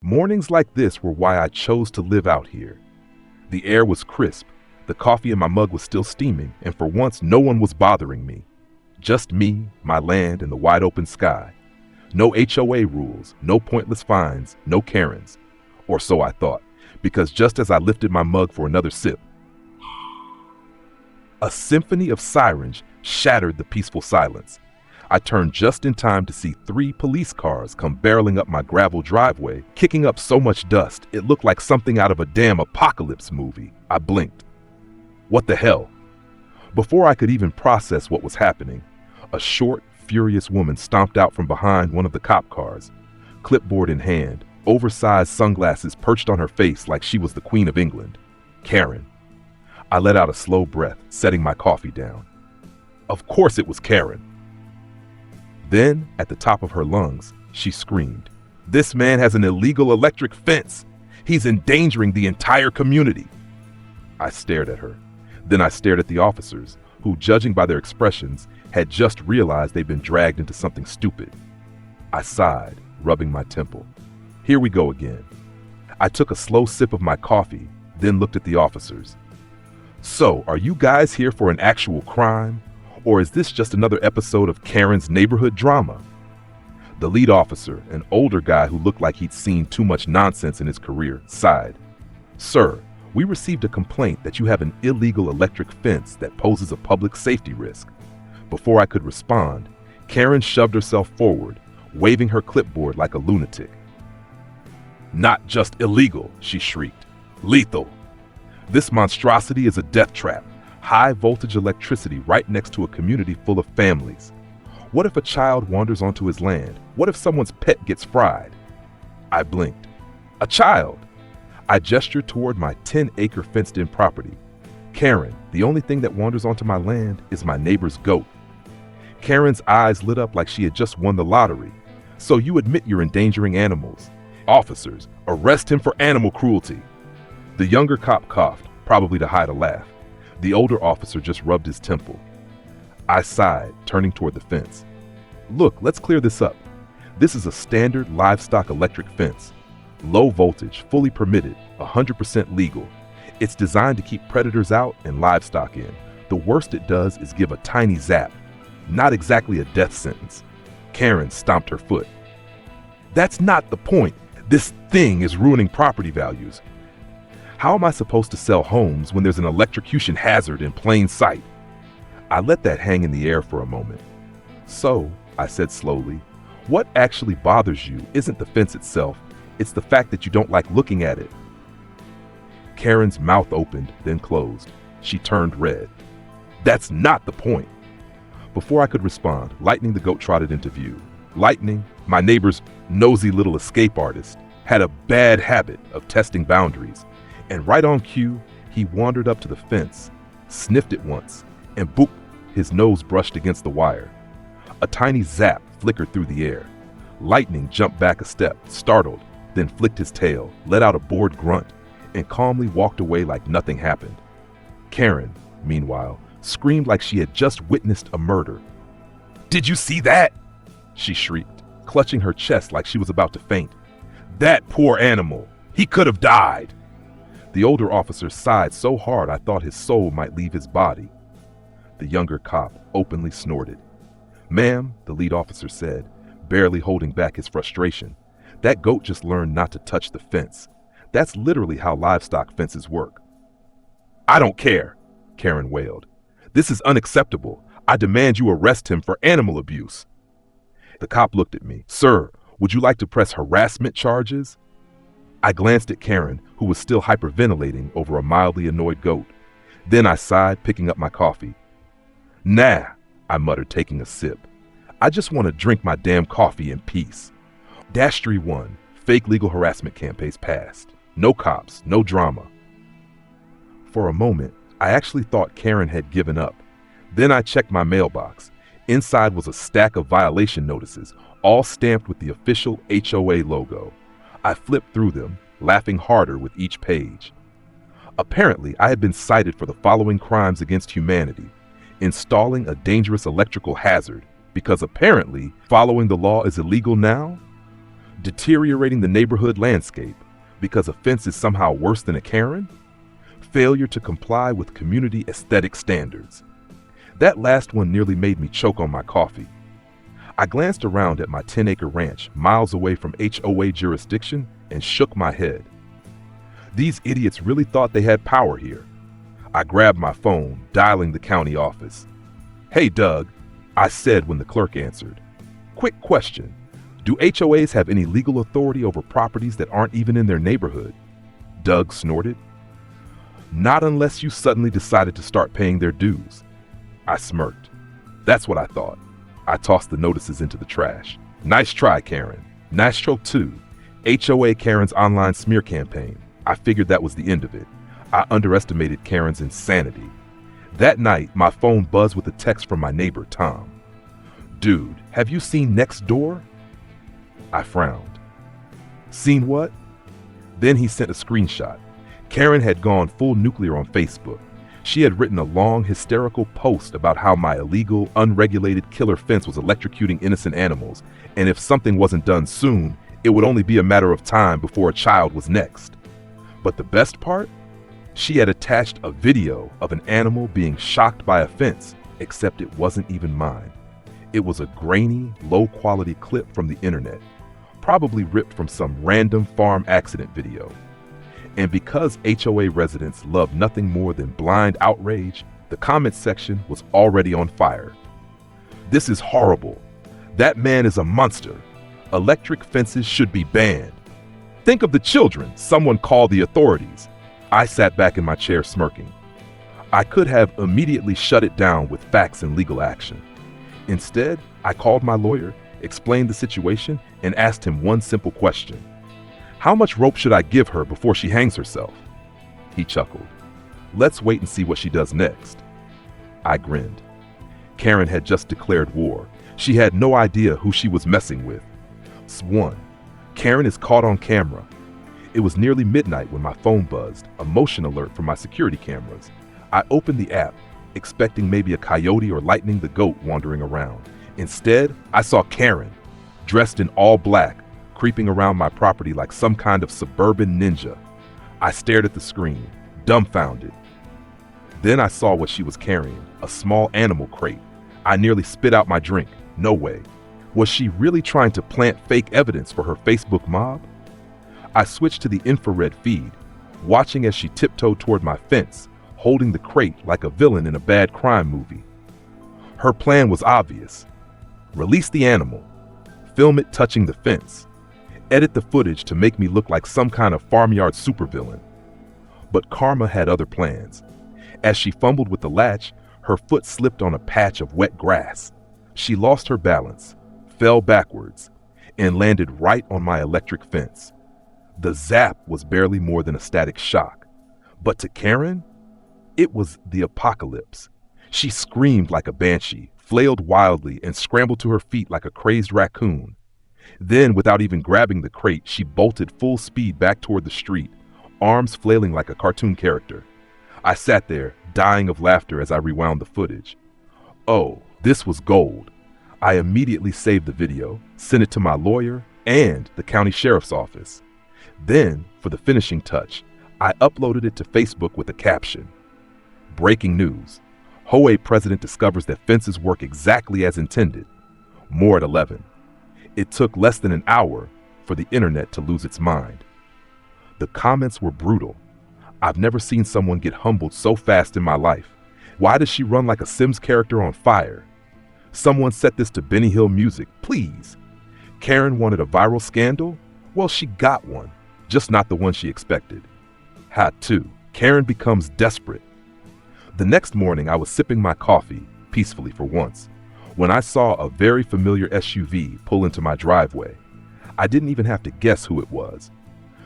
Mornings like this were why I chose to live out here. The air was crisp, the coffee in my mug was still steaming, and for once no one was bothering me. Just me, my land, and the wide open sky. No HOA rules, no pointless fines, no Karens. Or so I thought, because just as I lifted my mug for another sip, a symphony of sirens shattered the peaceful silence. I turned just in time to see 3 police cars come barreling up my gravel driveway, kicking up so much dust it looked like something out of a damn apocalypse movie. I blinked. What the hell? Before I could even process what was happening, a short, furious woman stomped out from behind one of the cop cars, clipboard in hand, oversized sunglasses perched on her face like she was the Queen of England. Karen. I let out a slow breath, setting my coffee down. Of course it was Karen. Then, at the top of her lungs, she screamed, "This man has an illegal electric fence! He's endangering the entire community!" I stared at her. Then I stared at the officers, who, judging by their expressions, had just realized they'd been dragged into something stupid. I sighed, rubbing my temple. Here we go again. I took a slow sip of my coffee, then looked at the officers. So, are you guys here for an actual crime? Or is this just another episode of Karen's neighborhood drama? The lead officer, an older guy who looked like he'd seen too much nonsense in his career, sighed. "Sir, we received a complaint that you have an illegal electric fence that poses a public safety risk." Before I could respond, Karen shoved herself forward, waving her clipboard like a lunatic. "Not just illegal," she shrieked. "Lethal. This monstrosity is a death trap. High voltage electricity right next to a community full of families. What if a child wanders onto his land? What if someone's pet gets fried?" I blinked. "A child?" I gestured toward my 10-acre fenced-in property. "Karen, the only thing that wanders onto my land is my neighbor's goat." Karen's eyes lit up like she had just won the lottery. "So you admit you're endangering animals? Officers, arrest him for animal cruelty." The younger cop coughed, probably to hide a laugh. The older officer just rubbed his temple. I sighed, turning toward the fence. "Look, let's clear this up. This is a standard livestock electric fence. Low voltage, fully permitted, 100% legal. It's designed to keep predators out and livestock in. The worst it does is give a tiny zap. Not exactly a death sentence." Karen stomped her foot. "That's not the point. This thing is ruining property values. How am I supposed to sell homes when there's an electrocution hazard in plain sight?" I let that hang in the air for a moment. "So," I said slowly, "what actually bothers you isn't the fence itself, it's the fact that you don't like looking at it." Karen's mouth opened, then closed. She turned red. "That's not the point." Before I could respond, Lightning the goat trotted into view. Lightning, my neighbor's nosy little escape artist, had a bad habit of testing boundaries. And right on cue, he wandered up to the fence, sniffed it once, and boop, his nose brushed against the wire. A tiny zap flickered through the air. Lightning jumped back a step, startled, then flicked his tail, let out a bored grunt, and calmly walked away like nothing happened. Karen, meanwhile, screamed like she had just witnessed a murder. "Did you see that?" she shrieked, clutching her chest like she was about to faint. "That poor animal! He could have died!" The older officer sighed so hard I thought his soul might leave his body. The younger cop openly snorted. "Ma'am," the lead officer said, barely holding back his frustration, "that goat just learned not to touch the fence. That's literally how livestock fences work." "I don't care," Karen wailed. "This is unacceptable. I demand you arrest him for animal abuse." The cop looked at me. "Sir, would you like to press harassment charges?" I glanced at Karen, who was still hyperventilating over a mildly annoyed goat. Then I sighed, picking up my coffee. "Nah," I muttered, taking a sip. "I just want to drink my damn coffee in peace." Dash 1, fake legal harassment campaigns passed. No cops, no drama. For a moment, I actually thought Karen had given up. Then I checked my mailbox. Inside was a stack of violation notices, all stamped with the official HOA logo. I flipped through them, laughing harder with each page. Apparently, I had been cited for the following crimes against humanity: installing a dangerous electrical hazard, because apparently following the law is illegal now, Deteriorating the neighborhood landscape because a fence is somehow worse than a Karen? Failure to comply with community aesthetic standards. That last one nearly made me choke on my coffee. I glanced around at my 10-acre ranch miles away from HOA jurisdiction and shook my head. These idiots really thought they had power here. I grabbed my phone, dialing the county office. "Hey, Doug," I said when the clerk answered. "Quick question. Do HOAs have any legal authority over properties that aren't even in their neighborhood?" Doug snorted. "Not unless you suddenly decided to start paying their dues." I smirked. That's what I thought. I tossed the notices into the trash. "Nice try, Karen. Nastro 2, HOA Karen's online smear campaign." I figured that was the end of it. I underestimated Karen's insanity. That night, my phone buzzed with a text from my neighbor, Tom. "Dude, have you seen next door?" I frowned. "Seen what?" Then he sent a screenshot. Karen had gone full nuclear on Facebook. She had written a long, hysterical post about how my illegal, unregulated killer fence was electrocuting innocent animals, and if something wasn't done soon, it would only be a matter of time before a child was next. But the best part? She had attached a video of an animal being shocked by a fence, except it wasn't even mine. It was a grainy, low-quality clip from the internet, probably ripped from some random farm accident video. And because HOA residents love nothing more than blind outrage, the comment section was already on fire. "This is horrible. That man is a monster. Electric fences should be banned. Think of the children. Someone call the authorities." I sat back in my chair smirking. I could have immediately shut it down with facts and legal action. Instead, I called my lawyer, explained the situation, and asked him one simple question. "How much rope should I give her before she hangs herself?" He chuckled. "Let's wait and see what she does next." I grinned. Karen had just declared war. She had no idea who she was messing with. 1. Karen is caught on camera. It was nearly midnight when my phone buzzed, a motion alert from my security cameras. I opened the app, expecting maybe a coyote or Lightning the goat wandering around. Instead, I saw Karen, dressed in all black, creeping around my property like some kind of suburban ninja. I stared at the screen, dumbfounded. Then I saw what she was carrying, a small animal crate. I nearly spit out my drink. No way. Was she really trying to plant fake evidence for her Facebook mob? I switched to the infrared feed, watching as she tiptoed toward my fence, holding the crate like a villain in a bad crime movie. Her plan was obvious. Release the animal, film it touching the fence, edit the footage to make me look like some kind of farmyard supervillain. But karma had other plans. As she fumbled with the latch, her foot slipped on a patch of wet grass. She lost her balance, fell backwards, and landed right on my electric fence. The zap was barely more than a static shock. But to Karen, it was the apocalypse. She screamed like a banshee, flailed wildly, and scrambled to her feet like a crazed raccoon. Then, without even grabbing the crate, she bolted full speed back toward the street, arms flailing like a cartoon character. I sat there, dying of laughter as I rewound the footage. Oh, this was gold. I immediately saved the video, sent it to my lawyer and the county sheriff's office. Then, for the finishing touch, I uploaded it to Facebook with a caption. Breaking news. HOA president discovers that fences work exactly as intended. More at 11. It took less than an hour for the internet to lose its mind. The comments were brutal. I've never seen someone get humbled so fast in my life. Why does she run like a Sims character on fire? Someone set this to Benny Hill music, please. Karen wanted a viral scandal? Well, she got one, just not the one she expected. Ha 2. Karen becomes desperate. The next morning, I was sipping my coffee, peacefully for once, when I saw a very familiar SUV pull into my driveway. I didn't even have to guess who it was.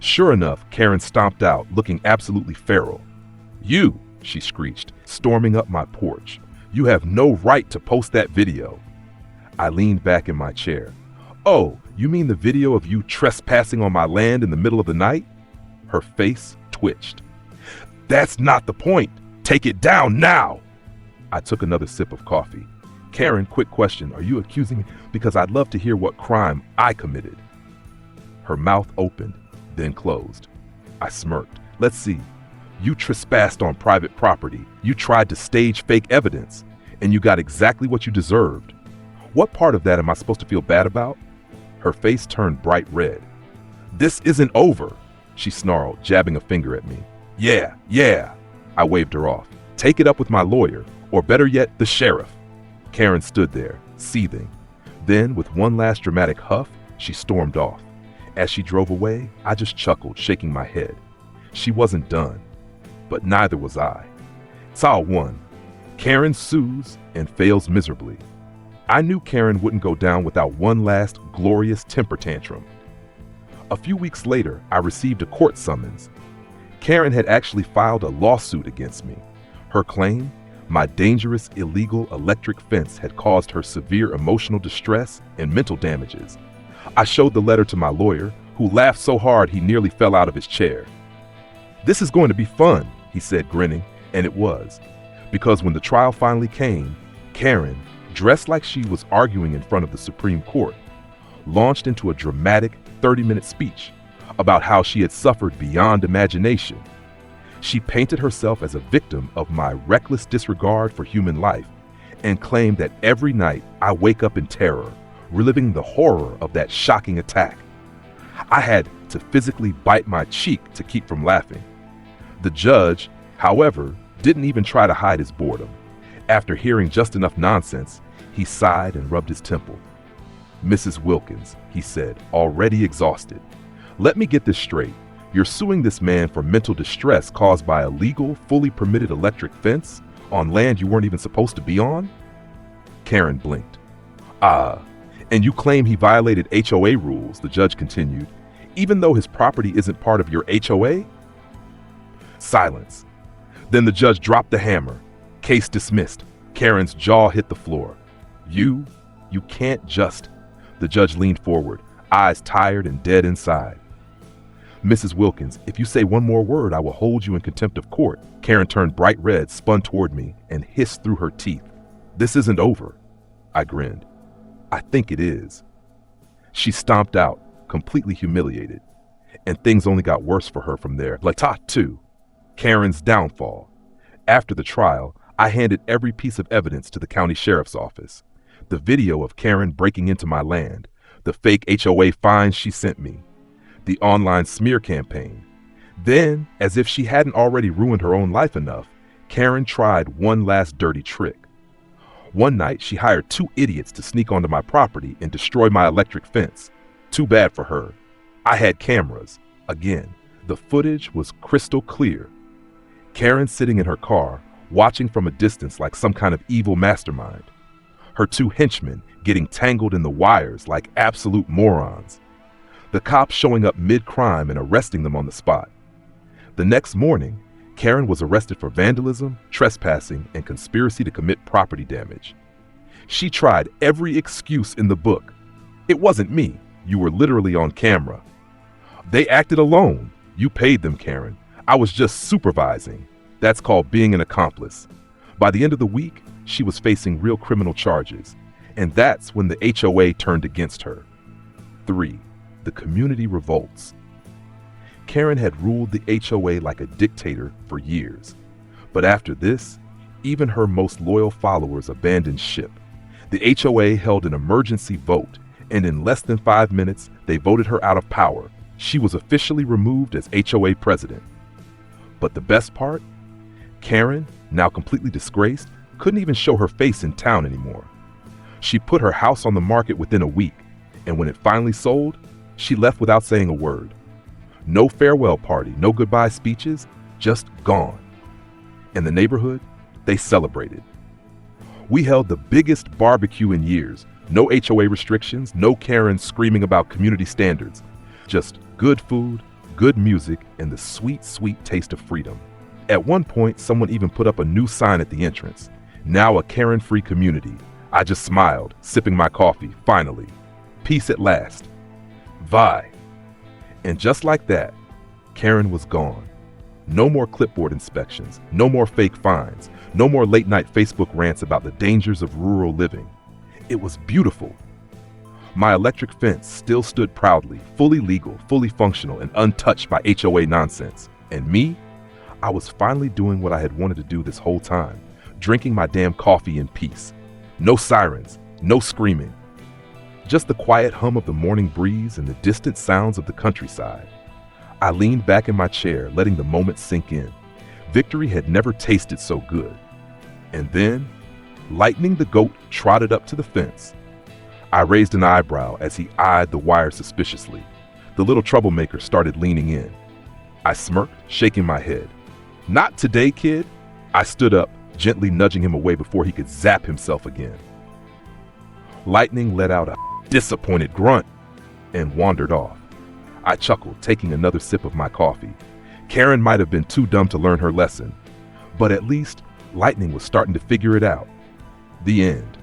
Sure enough, Karen stomped out, looking absolutely feral. "You," she screeched, storming up my porch. "You have no right to post that video." I leaned back in my chair. "Oh, you mean the video of you trespassing on my land in the middle of the night?" Her face twitched. "That's not the point. Take it down now." I took another sip of coffee. "Karen, quick question. Are you accusing me? Because I'd love to hear what crime I committed." Her mouth opened, then closed. I smirked. Let's see. You trespassed on private property. You tried to stage fake evidence, and you got exactly what you deserved. What part of that am I supposed to feel bad about? Her face turned bright red. This isn't over, she snarled, jabbing a finger at me. Yeah. I waved her off. Take it up with my lawyer, or better yet, the sheriff. Karen stood there, seething. Then, with one last dramatic huff, she stormed off. As she drove away, I just chuckled, shaking my head. She wasn't done, but neither was I. Saw one. Karen sues and fails miserably. I knew Karen wouldn't go down without one last glorious temper tantrum. A few weeks later, I received a court summons. Karen had actually filed a lawsuit against me. Her claim, my dangerous, illegal electric fence had caused her severe emotional distress and mental damages. I showed the letter to my lawyer, who laughed so hard he nearly fell out of his chair. This is going to be fun, he said, grinning, and it was. Because when the trial finally came, Karen, dressed like she was arguing in front of the Supreme Court, launched into a dramatic 30-minute speech about how she had suffered beyond imagination. She painted herself as a victim of my reckless disregard for human life and claimed that every night I wake up in terror, reliving the horror of that shocking attack. I had to physically bite my cheek to keep from laughing. The judge, however, didn't even try to hide his boredom. After hearing just enough nonsense, he sighed and rubbed his temple. Mrs. Wilkins, he said, already exhausted. Let me get this straight. You're suing this man for mental distress caused by a legal, fully permitted electric fence on land you weren't even supposed to be on? Karen blinked. And you claim he violated HOA rules, the judge continued, even though his property isn't part of your HOA? Silence. Then the judge dropped the hammer. Case dismissed. Karen's jaw hit the floor. You can't just... The judge leaned forward, eyes tired and dead inside. Mrs. Wilkins, if you say one more word, I will hold you in contempt of court. Karen turned bright red, spun toward me, and hissed through her teeth. This isn't over. I grinned. I think it is. She stomped out, completely humiliated. And things only got worse for her from there. L'État, too. Karen's downfall. After the trial, I handed every piece of evidence to the county sheriff's office. The video of Karen breaking into my land, the fake HOA fines she sent me, the online smear campaign. Then, as if she hadn't already ruined her own life enough, Karen tried one last dirty trick. One night, she hired 2 idiots to sneak onto my property and destroy my electric fence. Too bad for her. I had cameras. Again, the footage was crystal clear. Karen sitting in her car, watching from a distance like some kind of evil mastermind. Her 2 henchmen getting tangled in the wires like absolute morons. The cops showing up mid-crime and arresting them on the spot. The next morning, Karen was arrested for vandalism, trespassing, and conspiracy to commit property damage. She tried every excuse in the book. It wasn't me. You were literally on camera. They acted alone. You paid them, Karen. I was just supervising. That's called being an accomplice. By the end of the week, she was facing real criminal charges. And that's when the HOA turned against her. 3. The community revolts. Karen had ruled the HOA like a dictator for years. But after this, even her most loyal followers abandoned ship. The HOA held an emergency vote, and in less than 5 minutes, they voted her out of power. She was officially removed as HOA president. But the best part? Karen, now completely disgraced, couldn't even show her face in town anymore. She put her house on the market within a week, and when it finally sold, she left without saying a word. No farewell party, no goodbye speeches, just gone. In the neighborhood, they celebrated. We held the biggest barbecue in years. No HOA restrictions, no Karen screaming about community standards. Just good food, good music, and the sweet, sweet taste of freedom. At one point, someone even put up a new sign at the entrance. Now a Karen-free community. I just smiled, sipping my coffee, finally. Peace at last. Vi. And just like that, Karen was gone. No more clipboard inspections, no more fake fines, no more late-night Facebook rants about the dangers of rural living. It was beautiful. My electric fence still stood proudly, fully legal, fully functional, and untouched by HOA nonsense. And me? I was finally doing what I had wanted to do this whole time, drinking my damn coffee in peace. No sirens, no screaming. Just the quiet hum of the morning breeze and the distant sounds of the countryside. I leaned back in my chair, letting the moment sink in. Victory had never tasted so good. And then, Lightning the goat trotted up to the fence. I raised an eyebrow as he eyed the wire suspiciously. The little troublemaker started leaning in. I smirked, shaking my head. "Not today, kid." I stood up, gently nudging him away before he could zap himself again. Lightning let out a disappointed grunt and wandered off. I chuckled, taking another sip of my coffee. Karen might have been too dumb to learn her lesson, but at least Lightning was starting to figure it out. The end.